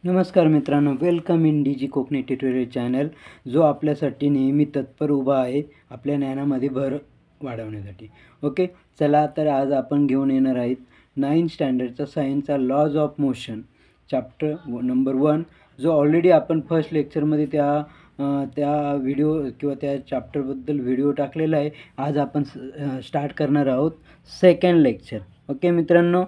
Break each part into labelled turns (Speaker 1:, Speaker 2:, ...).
Speaker 1: नमस्कार मित्रांनो, welcome in D G Konkani tutorial channel, जो आपल्यासाठी नेहमी तत्पर उभा आहे आपल्या ज्ञानामध्ये भर वाढवण्यासाठी. ओके, चला तर आज आपण घेऊन येणार आहेत 9th स्टँडर्डचा सायन्सचा laws of motion chapter number 1, जो ऑलरेडी आपण फर्स्ट लेक्चरमध्ये त्या व्हिडिओ किंवा त्या चॅप्टरबद्दल व्हिडिओ टाकलेला आहे. आज आपण स्टार्ट करणार आहोत सेकंड लेक्चर. ओके मित्रांनो,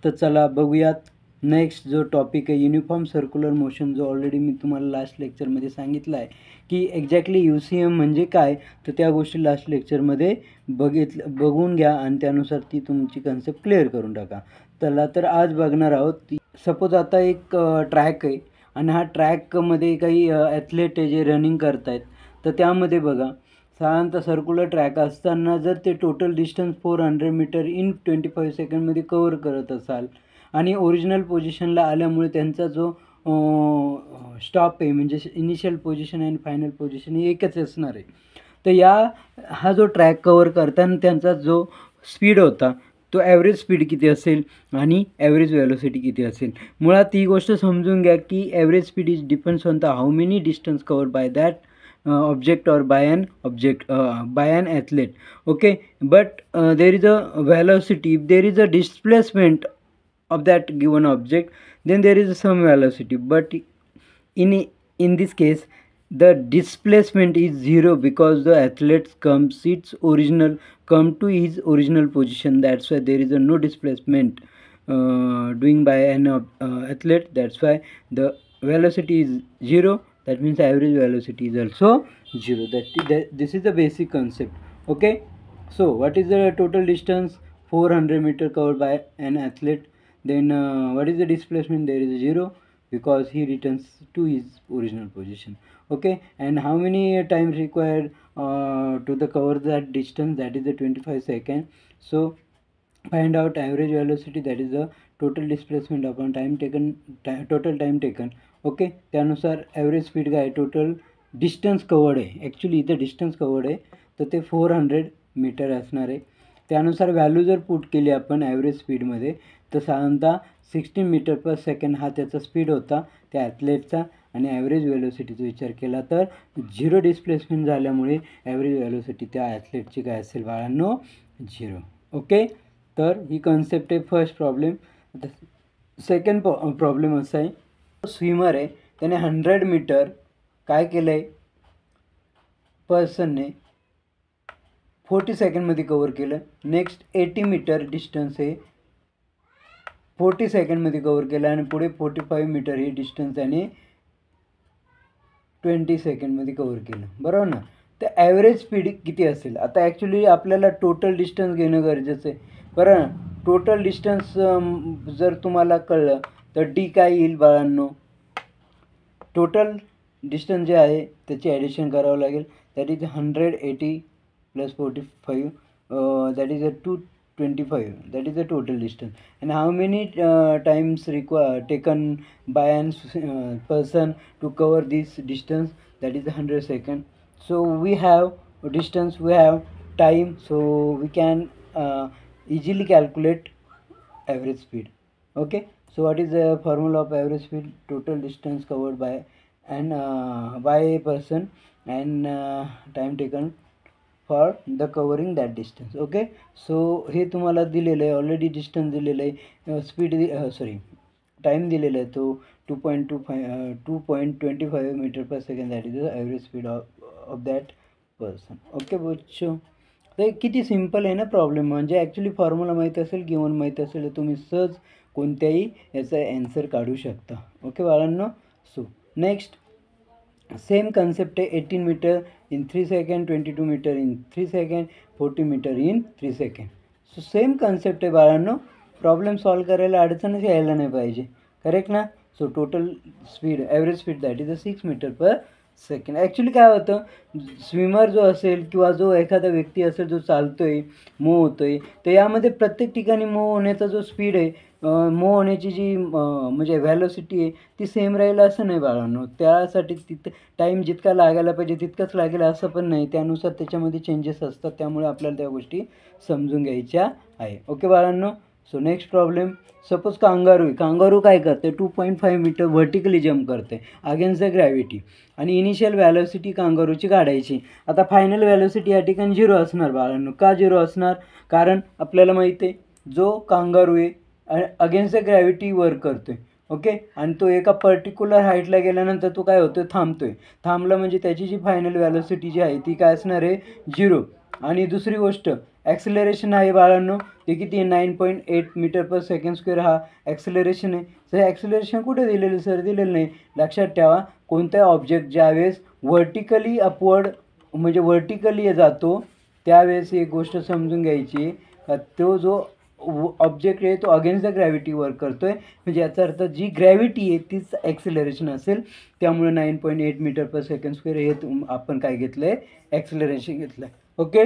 Speaker 1: तर चला बघूयात. नेक्स्ट जो टॉपिक आहे युनिफॉर्म सर्क्युलर मोशन, जो ऑलरेडी मी तुम्हाला लास्ट लेक्चरमध्ये सांगितलं आहे की एक्झॅक्टली UCM म्हणजे काय, तर त्या गोष्टी लास्ट लेक्चरमध्ये बघून घ्या आणि त्यानुसार ती तुमची कन्सेप्ट क्लिअर करून टाका. चला तर आज बघणार आहोत. सपोज आता एक ट्रॅक आहे आणि हा ट्रॅकमध्ये काही ॲथलेट आहे जे रनिंग करत आहेत. तर त्यामध्ये बघा, साधारणतः सर्क्युलर ट्रॅक असताना जर ते टोटल डिस्टन्स 400 मीटर इन 25 सेकंडमध्ये कवर करत असाल आणि ओरिजिनल पोझिशनला आल्यामुळे त्यांचा जो स्टॉप आहे म्हणजे इनिशियल पोझिशन आणि फायनल पोझिशन हे एकच असणार आहे. तर हा जो ट्रॅक कवर करताना त्यांचा जो स्पीड होता तो ॲव्हरेज स्पीड किती असेल आणि ॲव्हरेज वेलोसिटी किती असेल. मुळात ही गोष्ट समजून घ्या की average speed is depends on the how many distance cover by that object or by an athlete. Okay, but there is a velocity. If there is a displacement of that given object, then there is some velocity, but in this case the displacement is zero because the athlete come to his original position. That's why there is a no displacement doing by an athlete. That's why the velocity is zero. That means average velocity is also zero. This is the basic concept. Okay, so what is the total distance? 400 meter covered by an athlete. Then what is the displacement? There is a zero because he returns to his original position. Okay, and how many times required to the cover that distance? That is the 25 seconds. So find out average velocity, that is the total displacement upon total time taken. Okay, त्यानुसार average speed काय, total distance covered आहे. Actually इथं distance covered आहे तर ते 400 metre असणार आहे. त्यानुसार व्हॅल्यू जर पुट केली आपण ॲव्हरेज स्पीडमध्ये तर साधारणतः 16 मीटर पर सेकंड हा त्याचा स्पीड होता त्या ॲथलेटचा. आणि ॲव्हरेज वेलोसिटीचा विचार केला तर झिरो डिस्प्लेसमेंट झाल्यामुळे ॲव्हरेज वेलोसिटी त्या ॲथलेटची काय असेल बाळांनो, झिरो. ओके, तर ही कन्सेप्ट आहे फर्स्ट प्रॉब्लेम. आता सेकंड प्रॉब्लेम असा आहे, स्विमर आहे, त्याने 100 मीटर काय केलं आहे, पर्सनने 40 सेकंडमध्ये कवर केलं. नेक्स्ट 80 मीटर डिस्टन्स आहे 40 सेकंडमध्ये कवर केलं आणि पुढे 45 मीटर हे डिस्टन्स त्याने 20 सेकंडमध्ये कवर केलं, बरोबर ना. तर ॲव्हरेज स्पीड किती असेल? आता ॲक्च्युली आपल्याला टोटल डिस्टन्स घेणं गरजेचं आहे, बरं ना. टोटल डिस्टन्स जर तुम्हाला कळलं तर डी काय येईल बाळांनो, टोटल डिस्टन्स जे आहे त्याची ॲडिशन करावं लागेल. That is 180 + 45, that is 225. That is the total distance. And how many times taken by an person to cover this distance? That is 100 second. So we have distance, we have time, so we can easily calculate average speed. Okay, so what is the formula of average speed? Total distance covered by a person and time taken for the covering that distance. Okay, so हे तुम्हाला दिलेलं आहे already, distance दिलेलं आहे, speed time दिलेला आहे तो 2.25 metre per second. That is the average speed of that person. Okay बच्चो, तर किती सिम्पल आहे ना प्रॉब्लेम. म्हणजे ॲक्च्युली फॉर्म्युला माहीत असेल, गिवन माहीत असेल तर तुम्ही सहज कोणत्याही याचा ॲन्सर काढू शकता. ओके बाळांनो, सो नेक्स्ट सेम कन्सेप्ट आहे. 18 metre in 3 second, 22 metre in 3 second, 40 metre in 3 second. So same concept आहे बाळांनो. प्रॉब्लेम सॉल्व करायला अडचणच यायला नाही पाहिजे, करेक्ट ना. So total speed, average speed that is 6 metre per second. Actually काय होतं, स्विमर जो असेल किंवा जो एखादा व्यक्ती असेल जो चालतो आहे, मूव होतो आहे, तर यामध्ये प्रत्येक ठिकाणी मूव होण्याचा जो स्पीड आहे, मूव होण्याची जी म्हणजे व्हॅलोसिटी आहे ती सेम राहील असं नाही बाळांनो. त्यासाठी तिथं टाईम जितका लागायला पाहिजे तितकाच लागेल असं पण नाही, त्यानुसार त्याच्यामध्ये चेंजेस असतात. त्यामुळे आपल्याला त्या गोष्टी समजून घ्यायच्या आहे. ओके बाळांनो, so next problem, suppose kangaroo काय करते, 2.5 मीटर व्हर्टिकली जम्प करते अगेन्स्ट द ग्रॅव्हिटी आणि इनिशियल व्हॅलोसिटी कांगारूची काढायची. आता फायनल व्हॅलोसिटी या ठिकाणी 0 असणार बाळांनो. का 0 असणार? कारण आपल्याला माहिती आहे जो कांगारू आहे अगेन्स्ट द ग्रॅव्हिटी वर्क करतो आहे, ओके, आणि तो एका पर्टिक्युलर हाईटला गेल्यानंतर तो काय होतो, थांबला म्हणजे त्याची जी फायनल व्हॅलोसिटी जी आहे ती काय असणार आहे, 0. आणि दुसरी गोष्ट, ॲक्सिलरेशन आहे बाळांनो, ते किती आहे, 9.8 मीटर पर सेकंड स्क्वेअर हा ॲक्सिलरेशन आहे. तर ॲक्सिलरेशन कुठे दिलेलं सर, दिलेलं नाही. लक्षात ठेवा, कोणता ऑब्जेक्ट ज्यावेळेस व्हर्टिकली अपवर्ड म्हणजे व्हर्टिकली जातो त्यावेळेस एक गोष्ट समजून घ्यायची का तो जो ऑब्जेक्ट आहे तो अगेन्स्ट द ग्रॅव्हिटी वर्क करतो आहे, म्हणजे याचा अर्थ जी ग्रॅव्हिटी आहे तीच ॲक्सिलरेशन असेल. त्यामुळे 9.8 मीटर पर सेकंड स्क्वेअर हे आपण काय घेतलं आहे, ॲक्सिलरेशन घेतलं आहे. ओके,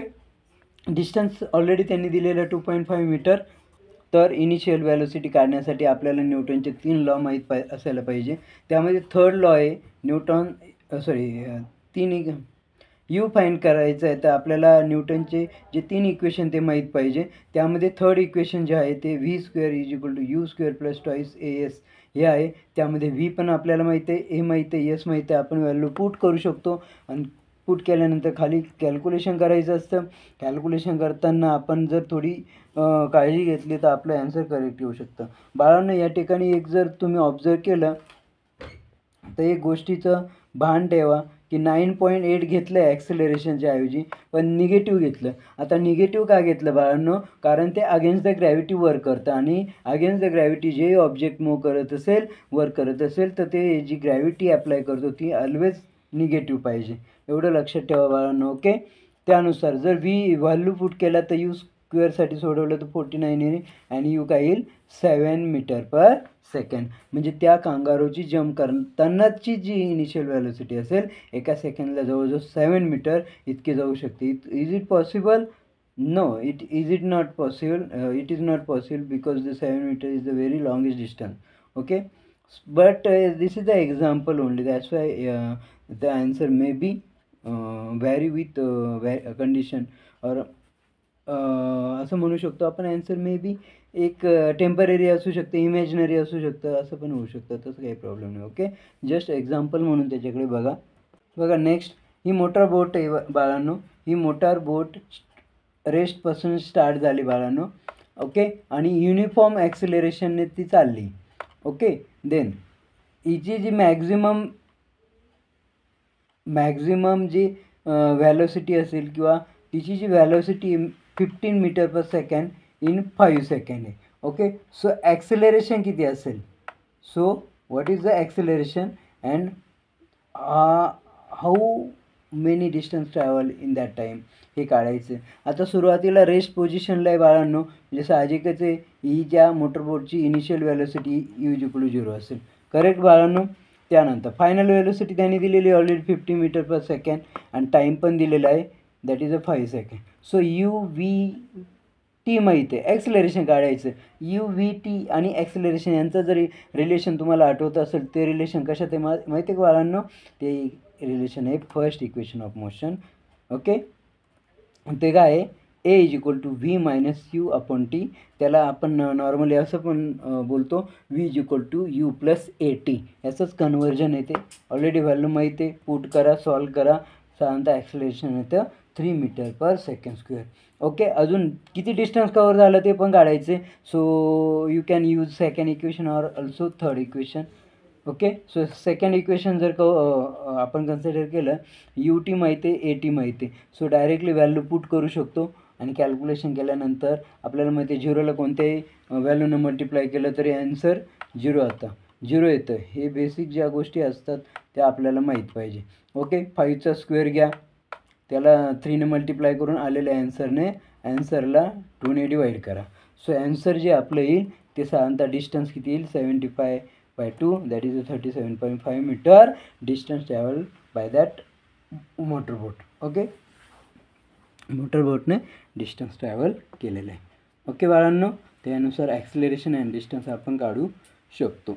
Speaker 1: डिस्टन्स ऑलरेडी त्यांनी दिलेलं 2.5 मीटर. तर इनिशियल व्हॅलोसिटी काढण्यासाठी आपल्याला न्यूटनचे 3 लॉ माहीत असायला पाहिजे. त्यामध्ये थर्ड लॉ आहे यू फाइंड करायचं आहे. तर आपल्याला न्यूटनचे जे 3 इक्वेशन ते माहीत पाहिजे. त्यामध्ये थर्ड इक्वेशन जे आहे ते v² = u² + 2as हे आहे. त्यामध्ये v पण आपल्याला माहीत आहे, ए माहीत आहे, एस माहीत आहे. आपण व्हॅल्यू पुट करू शकतो आणि पुट केल्यानंतर खाली कॅल्क्युलेशन करायचं असतं. कॅल्क्युलेशन करताना आपण जर थोडी काळजी घेतली तर आपलं ॲन्सर करेक्ट येऊ शकतं. बाळांनो, या ठिकाणी एक जर तुम्ही ऑब्झर्व केलं तर एक गोष्टीचं भान ठेवा की 9.8 घेतलं आहे ॲक्सिलरेशनच्या ऐवजी, पण निगेटिव्ह घेतलं. आता निगेटिव्ह का घेतलं बाळांनो, कारण ते अगेन्स्ट द ग्रॅव्हिटी वर्क करतं आणि अगेन्स्ट द ग्रॅव्हिटी जे ऑब्जेक्ट मूव्ह करत असेल, वर्क करत असेल, तर ते जी ग्रॅव्हिटी अप्लाय करतो ती ऑलवेज निगेटिव्ह पाहिजे. एवढं लक्षात ठेवा बाळांनो. ओके, त्यानुसार जर व्हॅल्यू पुट केला तर u² सोडवलं तर 49 येईल आणि यू काय येईल, 7 मीटर पर सेकंड. म्हणजे त्या कांगारूची जम्प करतानाची जी इनिशियल व्हॅलोसिटी असेल एका सेकंडला जवळजवळ 7 मीटर इतके जाऊ शकते. Is it possible? No, it is not possible. It is not possible because the 7 meter is the very longest distance. Okay, but this is the example only. That's why the answer may be vary with condition or असं म्हणू शकतो आपण. Answer may be एक temporary असू शकते, imaginary असू शकतं, असं पण होऊ शकतं. तसं काही प्रॉब्लेम नाही. ओके, जस्ट एक्झाम्पल म्हणून त्याच्याकडे बघा. नेक्स्ट, ही मोटार बोट आहे बाळांनो. ही मोटार बोट रेस्टपासून स्टार्ट झाली बाळांनो. ओके, आणि युनिफॉर्म ॲक्सिलरेशनने ती चालली. ओके, देन हिची जी मॅक्झिमम जी व्हॅलोसिटी असेल किंवा तिची जी velocity 15 metre per second in 5 second आहे. ओके, सो ॲक्सिलरेशन किती असेल? So what is the acceleration and how many distance travel in that time हे काढायचं. आता सुरुवातीला रेस्ट पोझिशनला आहे बाळांनो, म्हणजे साहजिकच आहे ही ज्या मोटरबोटची इनिशियल व्हॅलोसिटी u=0 असेल. करेक्ट बाळांनो. त्यानंतर फायनल व्हॅलोसिटी त्यांनी दिलेली ऑलरेडी 50 मीटर पर सेकंड आणि टाईम पण दिलेला आहे, that is 5 second. So u_v_t माहिती आहे, ॲक्सिलरेशन काढायचं. u_v_t आणि ॲक्सिलरेशन यांचं जरी रिलेशन तुम्हाला आठवत असेल, ते रिलेशन कशात आहे माहिती आहे का बाळांनो? ते रिलेशन आहे first equation of motion. Okay, ते काय आहे, a=v−u/t. त्याला आपण नॉर्मली असं पण बोलतो v=u+at. याचंच कन्वर्जन येते. ऑलरेडी व्हॅल्यू माहिती आहे, पुट करा, सॉल्व करा. साधारणतः ॲक्सिलरेशन येतं 3 metre per second square. Okay, अजून किती डिस्टन्स कवर झालं ते पण काढायचे. So you can use second equation or also third equation. Okay, so second equation जर आपण कन्सिडर केलं, ut माहिती आहे, at माहिती आहे. सो डायरेक्टली व्हॅल्यू पुट करू शकतो आणि कॅल्क्युलेशन केल्यानंतर आपल्याला माहिती आहे 0ला कोणत्याही व्हॅल्यूनं मल्टिप्लाय केलं तरी ॲन्सर 0 येतं. हे बेसिक ज्या गोष्टी असतात त्या आपल्याला माहीत पाहिजे. ओके, 5चा स्क्वेअर घ्या, त्याला 3ने मल्टिप्लाय करून आलेल्या ॲन्सरला 2ने डिवाईड करा. सो ॲन्सर जे आपलं येईल ते साधारणतः डिस्टन्स किती येईल, 75/2 that is 37.5 metre distance travel by that motorboat. Okay, मोटरबोटने डिस्टन्स ट्रॅव्हल केलेलं आहे. ओके बाळांनो, त्यानुसार ॲक्सिलरेशन अँड डिस्टन्स आपण काढू शकतो.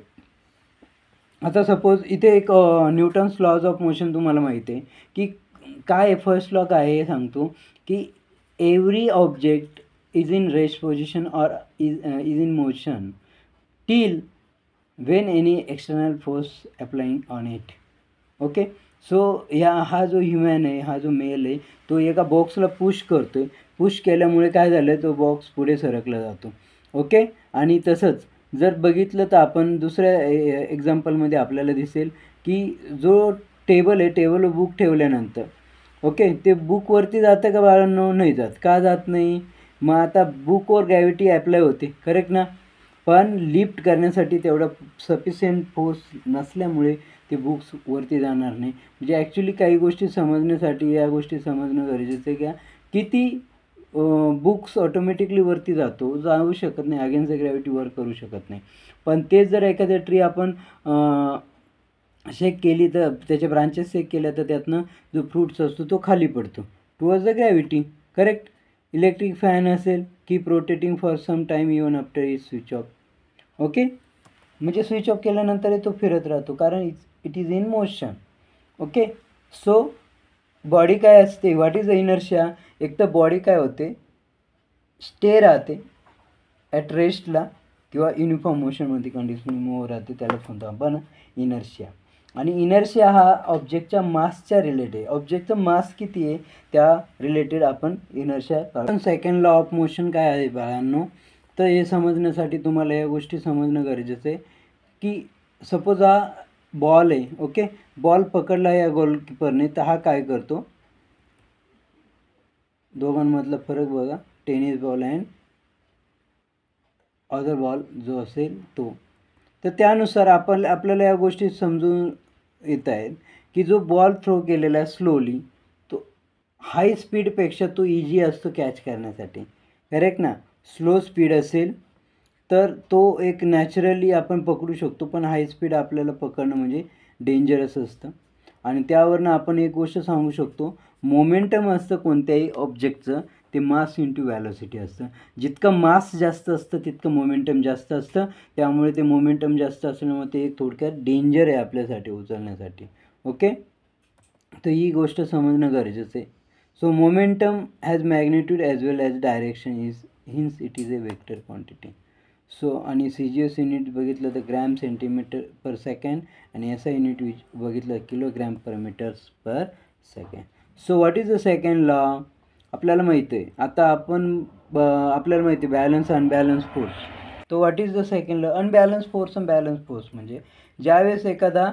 Speaker 1: आता सपोज इथे एक न्यूटन्स लॉज ऑफ मोशन तुम्हाला माहिती आहे की काय आहे. फर्स्ट लॉ काय आहे हे सांगतो की every object is in rest position or is in motion till when any external force applying on it. Okay. So हा जो ह्युमन आहे, हा जो मेल आहे, तो एका बॉक्सला पुश करतोय. पुश केल्यामुळे काय झालं, तो बॉक्स पुढे सरकला जातो. ओके. आणि तसंच जर बघितलं तर आपण दुसऱ्या एक्झाम्पलमध्ये आपल्याला दिसेल की जो टेबल आहे, टेबलवर बुक ठेवल्यानंतर ओके, ते बुकवरती जातं का बाळांनो? नाही जात. का जात नाही? मग आता बुकवर ग्रॅव्हिटी ॲप्लाय होते, करेक्ट ना. पण लिफ्ट करण्यासाठी तेवढा सफिशियंट फोर्स नसल्यामुळे ते बुक्स वरती जाणार नाही. म्हणजे ॲक्च्युली काही गोष्टी समजण्यासाठी या गोष्टी समजणं गरजेचं आहे, किती बुक्स ऑटोमॅटिकली वरती जाऊ शकत नाही, अगेन्स्ट द ग्रॅव्हिटी वर्क करू शकत नाही. पण तेच जर एखाद्या ट्री आपण शेक केली तर त्याच्या ब्रांचेस शेक केल्या तर त्यातनं जो फ्रूट्स असतो तो खाली पडतो towards the gravity, correct. Electric fan असेल, keep rotating for some time even after it switch off. Okay. म्हणजे स्विच ऑफ केल्यानंतर तो फिरत राहतो, कारण it is in motion. Okay. So body काय असते, व्हॉट इज द इनर्शिया? एक तर बॉडी काय होते, स्टे राहते ॲट रेस्टला किंवा युनिफॉर्म मोशनमध्ये कंडिशन मूव्ह राहते, त्याला म्हणतो आपण इनर्शिया. आणि इनर्शिया हा ऑब्जेक्टच्या मासच्या रिलेटेड आहे. ऑब्जेक्टचं मास किती आहे त्या रिलेटेड आपण इनर्शिया काढतो. सेकंड लॉ ऑफ मोशन काय आहे बाळांनो? तर हे समजण्यासाठी तुम्हाला या गोष्टी समजणं गरजेचं आहे की सपोज हा बॉल आहे. ओके. बॉल पकडला या गोलकीपरने, तर हा काय करतो, दोघांमधला फरक बघा, tennis ball and other ball जो असेल तो. तर त्यानुसार आपल्याला या गोष्टी समजून येत आहेत की जो बॉल थ्रो केलेला आहे स्लोली, तो हाय स्पीडपेक्षा तो इझी असतो कॅच करण्यासाठी, करेक्ट ना. स्लो स्पीड असेल तर तो एक नॅचरली आपण पकडू शकतो, पण हाय स्पीड आपल्याला पकडणं म्हणजे डेंजरस असतं. आणि त्यावरनं आपण एक गोष्ट सांगू शकतो, मोमेंटम असतं कोणत्याही ऑब्जेक्टचं ते मास इंटू व्हॅलोसिटी असतं. जितकं मास जास्त असतं तितकं मोमेंटम जास्त असतं. त्यामुळे ते मोमेंटम जास्त असल्यामुळे ते थोडक्यात डेंजर आहे आपल्यासाठी उचलण्यासाठी. ओके. तर ही गोष्ट समजणं गरजेचं आहे. So momentum has magnitude as well as direction hence it is a vector quantity. So आणि CGS युनिट बघितलं तर ग्रॅम सेंटीमीटर पर सेकंड आणि SI युनिट बघितलं kilogram per metres per second. So what is the second law? आपल्याला माहिती आहे, आता आपल्याला माहिती आहे बॅलन्स अनबॅलन्स फोर्स. तो what is the second law? Unbalance force आणि बॅलन्स फोर्स म्हणजे ज्यावेळेस एखादा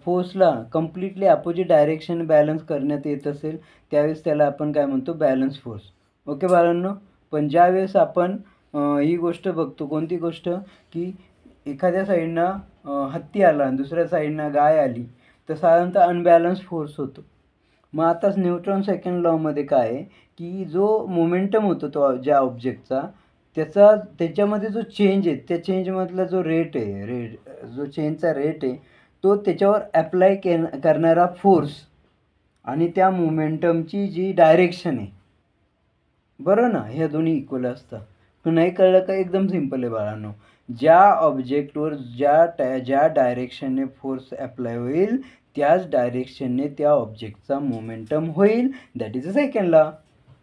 Speaker 1: फोर्सला कम्प्लिटली अपोजिट डायरेक्शन बॅलन्स करण्यात येत असेल त्यावेळेस त्याला आपण काय म्हणतो, बॅलन्स फोर्स. ओके बाळांनो. पण ज्यावेळेस आपण ही गोष्ट बघतो, कोणती गोष्ट, की एखाद्या साईडनं हत्ती आला आणि दुसऱ्या साईडनं गाय आली, तर साधारणतः अनबॅलन्स फोर्स होतो. मग आताच न्यूटन सेकंड लॉमध्ये काय आहे की जो मोमेंटम होतो तो ज्या ऑब्जेक्टचा, त्याच्यामध्ये जो चेंज आहे त्या चेंजमधला जो रेट आहे, जो चेंजचा रेट आहे तो त्याच्यावर ॲप्लाय करणारा फोर्स आणि त्या मोमेंटमची जी डायरेक्शन आहे, बरं ना, ह्या दोन्ही इक्वल असतात. नाही कळलं का? एकदम सिम्पल आहे बाळांनो. ज्या ऑब्जेक्टवर ज्या डायरेक्शनने फोर्स ॲप्लाय होईल त्याच डायरेक्शनने त्या ऑब्जेक्टचा मोमेंटम होईल. That is a second law.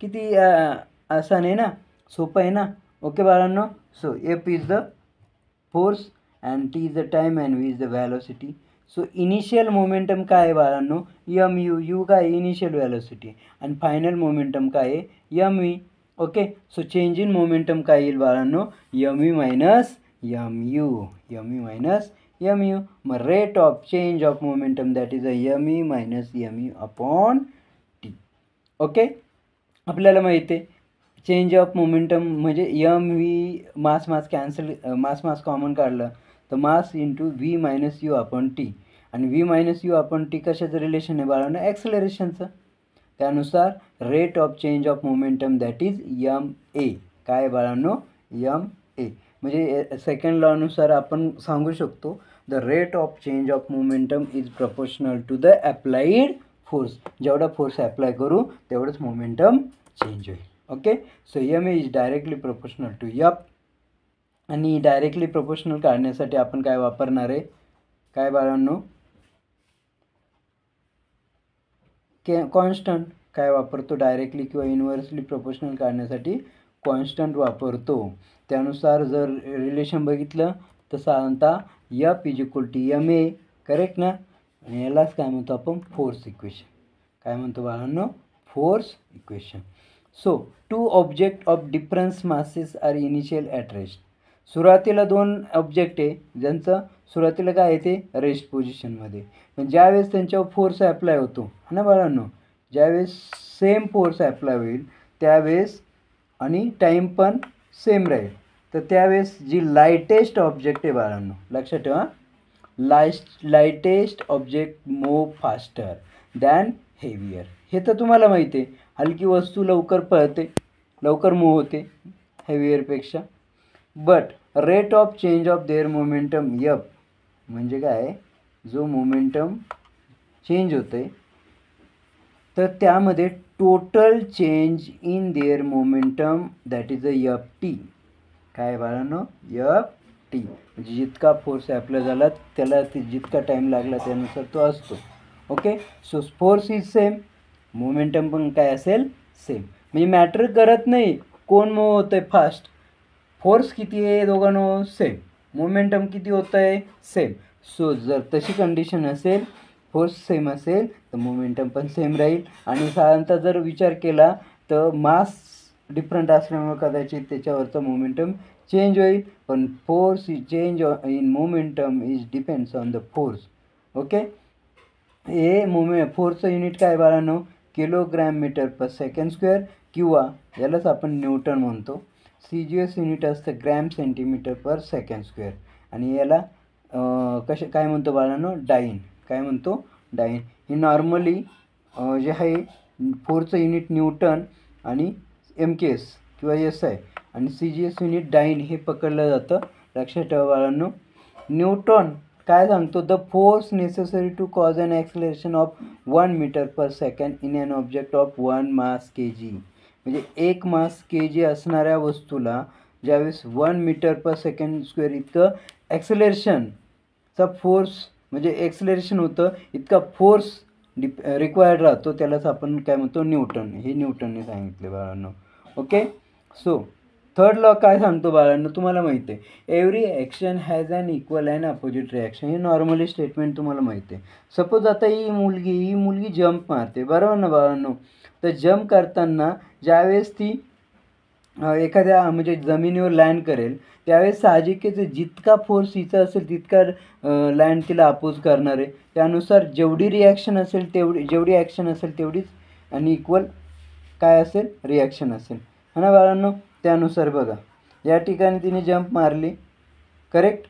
Speaker 1: किती आसान आहे ना, सोपं आहे ना. ओके बाळांनो. So F is the force and T is the time and V is the velocity. So initial momentum काय आहे बाळांनो? MU काय इनिशियल व्हॅलोसिटी आणि फायनल मोमेंटम काय आहे? MV. Okay. So change in momentum काय येईल बाळांनो? MV minus MU. मग rate of change of momentum that is a ME minus MU upon T. Okay. आपल्याला माहिती आहे चेंज ऑफ मोमेंटम म्हणजे MV मास कॅन्सल, मास कॉमन काढलं तर mass into V minus U upon T. आणि V minus U upon T कशाचं relation आहे बाळांनो? ॲक्सेलरेशनचं. त्यानुसार rate of change of momentum that is MA. काय बाळांनो? MA. म्हणजे सेकंड लॉनुसार आपण सांगू शकतो the rate of change of momentum is proportional to the applied force. जेवढा फोर्स ॲप्लाय करू तेवढंच मोमेंटम चेंज होईल. Okay. So MA is directly proportional to F. आणि डायरेक्टली प्रपोर्शनल काढण्यासाठी आपण काय वापरणार आहे? काय बाळांनो? कॉन्स्टंट. काय वापरतो डायरेक्टली किंवा इन्व्हर्सली प्रोपोर्शनल काढण्यासाठी? कॉन्स्टंट वापरतो त्यानुसार जर रिलेशन बघितलं तर साधारणतः F = ma, करेक्ट ना. आणि यालाच काय म्हणतो आपण फोर्स इक्वेशन. काय म्हणतो बाळांनो, force equation. So 2 object of difference masses are initial at rest. सुरुवातीला 2 ऑब्जेक्ट आहे ज्यांचं सुरुवातीला काय आहे ते रेस्ट पोझिशनमध्ये, पण ज्यावेळेस त्यांच्यावर फोर्स ॲप्लाय होतो है ना बाळांनो, ज्यावेळेस सेम फोर्स ॲप्लाय होईल त्यावेळेस आणि टाईम पण सेम राहील, तर त्यावेळेस जी लाईटेस्ट ऑब्जेक्ट आहे बाळांनो, लक्षात ठेवा, lightest object move faster than heavier. हे तर तुम्हाला माहिती आहे, हलकी वस्तू लवकर पळते, लवकर मूव्ह होते हेवियरपेक्षा. But rate of change of their momentum F म्हणजे काय, जो मोमेंटम चेंज होते तर त्यामध्ये total change in their momentum that is a Ft. काय बाळांनो, Ft म्हणजे जितका फोर्स ॲप्लाय झाला त्याला जितका टाईम लागला त्यानुसार तो असतो. Okay, so force is same, momentum पण काय असेल सेम. म्हणजे मॅटर करत नाही कोण मूव्ह होतं आहे फास्ट, फोर्स किती आहे दोघांनो सेम, मोमेंटम किती होतं आहे सेम. सो जर तशी कंडिशन असेल, फोर्स सेम असेल तर मोमेंटम पण सेम राहील. आणि साधारणतः जर विचार केला तर मास डिफरंट असल्यामुळे कदाचित त्याच्यावरचं मोमेंटम चेंज होईल, पण force is change in momentum is depends on the force. Okay, हे फोर्सचं युनिट काय बाळांनो, kg/s², किंवा यालाच आपण न्यूटन म्हणतो. CGS युनिट असतं g/cm/s², आणि याला काय म्हणतो बाळांनो, डाईन. काय म्हणतो, डाईन. हे नॉर्मली जे आहे फोर्सचं युनिट न्यूटन आणि MKS किंवा SI आणि CGS युनिट डाईन हे पकडलं जातं. लक्षात ठेवा बाळांनो. न्यूटन काय सांगतो, the force necessary to cause an acceleration of 1 m/s in an object of 1 mass kg. म्हणजे 1 मास kg असणाऱ्या वस्तूला ज्यावेळेस 1 m/s² इतकं ॲक्सलरेशनचा फोर्स म्हणजे ॲक्सलरेशन होतं, इतका फोर्स रिक्वायर्ड राहतो, त्यालाच आपण काय म्हणतो न्यूटन. हे न्यूटनने सांगितले बाळांनो. ओके, सो थर्ड लॉ काय सांगतो बाळांनो, तुम्हाला माहिती आहे, every action has an equal and opposite reaction. हे नॉर्मली स्टेटमेंट तुम्हाला माहिती आहे. सपोज आता ही मुलगी जंप मारते, बरोबर ना बाळांनो. तर जंप करताना ज्यावेळेस ती एखाद्या म्हणजे जमिनीवर लँड करेल त्यावेळेस साहजिकच जितका फोर्स हिचा असेल तितका लँड तिला अपोज करणार आहे. त्यानुसार जेवढी ॲक्शन असेल तेवढीच आणि इक्वल काय असेल रिॲक्शन असेल, है ना बाळांनो. त्यानुसार बघा या ठिकाणी तिने जंप मारली, correct.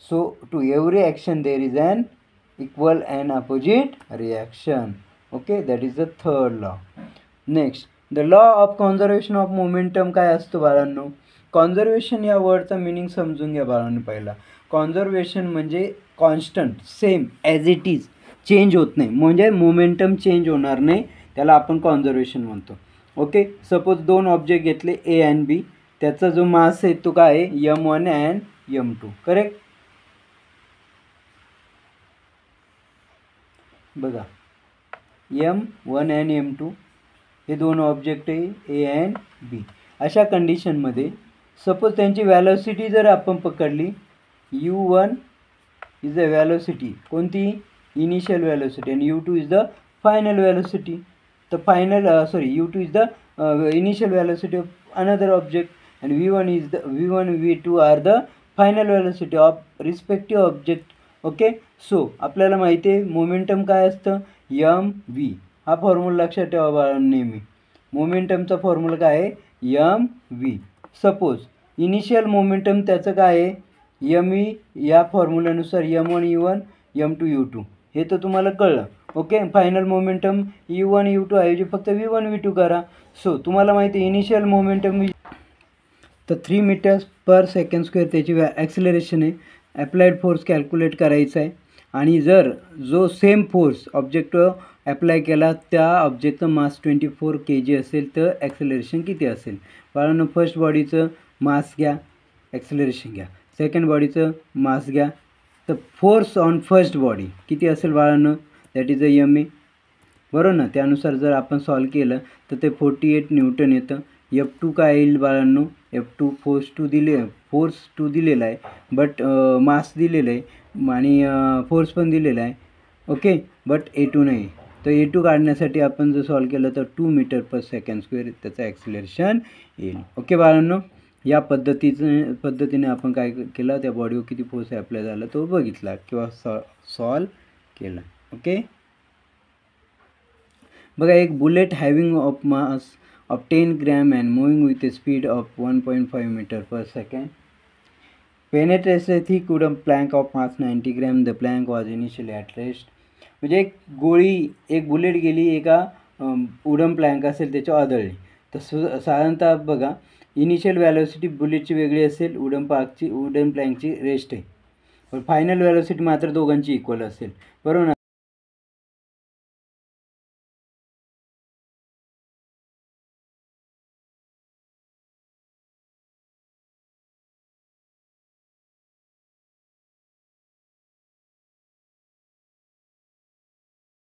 Speaker 1: So to every action there is an equal and opposite reaction. Okay, that is the third law. Next, the law of conservation of momentum काय असतो बाळांनो. कॉन्झर्वेशन या वर्डचा मिनिंग समजून घ्या बाळांनो. पहिला कॉन्झर्वेशन म्हणजे constant, same as it is, change होत नाही, म्हणजे मोमेंटम चेंज होणार नाही, त्याला आपण कॉन्झर्वेशन म्हणतो. ओके, सपोज 2 ऑब्जेक्ट घेतले A अँड B, त्याचा जो मास आहे तो काय आहे M1 अँड M2, करेक्ट. बघा M1 अँड M2 हे 2 ऑब्जेक्ट आहे A अँड B. अशा कंडिशनमध्ये सपोज त्यांची व्हॅलोसिटी जर आपण पकडली, U1 इज द व्हॅलोसिटी, कोणती इनिशियल व्हॅलोसिटी, आणि U2 is the final velocity. तर U2 is the initial velocity of another object, and V1 V2 are the final velocity of respective object. Okay, so आपल्याला माहिती आहे momentum काय असतं, mv. हा formula लक्षात ठेवा बाळांनो नेहमी. मोमेंटमचा फॉर्म्युला काय आहे mv. सपोज इनिशियल मोमेंटम त्याचं काय आहे me, या फॉर्म्युल्यानुसार m1 u1 m2 u2, हे तर तुम्हाला कळलं. Okay, final momentum U1 U2 ऐवजी फक्त V1 V2 करा. सो तुम्हाला माहिती आहे इनिशियल मोमेंटम तर 3 m/s² त्याची ॲक्सिलरेशन आहे. ॲप्लाइड फोर्स कॅल्क्युलेट करायचा आहे, आणि जर जो सेम फोर्स ऑब्जेक्टवर ॲप्लाय केला त्या ऑब्जेक्टचं मास 24 kg असेल तर ॲक्सिलरेशन किती असेल बाळांनो. फर्स्ट बॉडीचं मास घ्या, ॲक्सिलरेशन घ्या. सेकंड बॉडीचं मास घ्या, तर फोर्स ऑन फर्स्ट बॉडी किती असेल बाळांनो, दॅट इज अ ma, बरोबर ना. त्यानुसार जर आपण सॉल्व केलं तर ते 48 न्यूटन येतं. F2 काय येईल बाळांनो, F2 फोर्स टू दिलेला आहे, बट मास दिलेलं आहे आणि फोर्स पण दिलेला आहे. ओके, बट A2 नाही. तर A2 काढण्यासाठी आपण जर सॉल्व केलं तर 2 मीटर पर सेकंड स्क्वेअर त्याचं ॲक्सिलरेशन येईल. ओके बाळांनो, या पद्धतीने आपण काय केलं, त्या बॉडीवर किती फोर्स अप्लाय झाला तो बघितला किंवा सॉल्व केला. ओके, बघा, एक bullet having of mass of 10 gram and moving with a speed of 1.5 meter per second penetrates a thick wooden plank of mass 90 gram. The plank was initially at rest. म्हणजे एक bullet गेली एका wooden plank असेल त्याच्यावर आदळली. तर साधारणतः बघा, इनिशियल व्हॅलोसिटी बुलेटची वेगळी असेल, वुडन प्लँकची रेस्ट आहे, पण फायनल व्हॅलोसिटी मात्र दोघांची इक्वल असेल, बरोबर ना.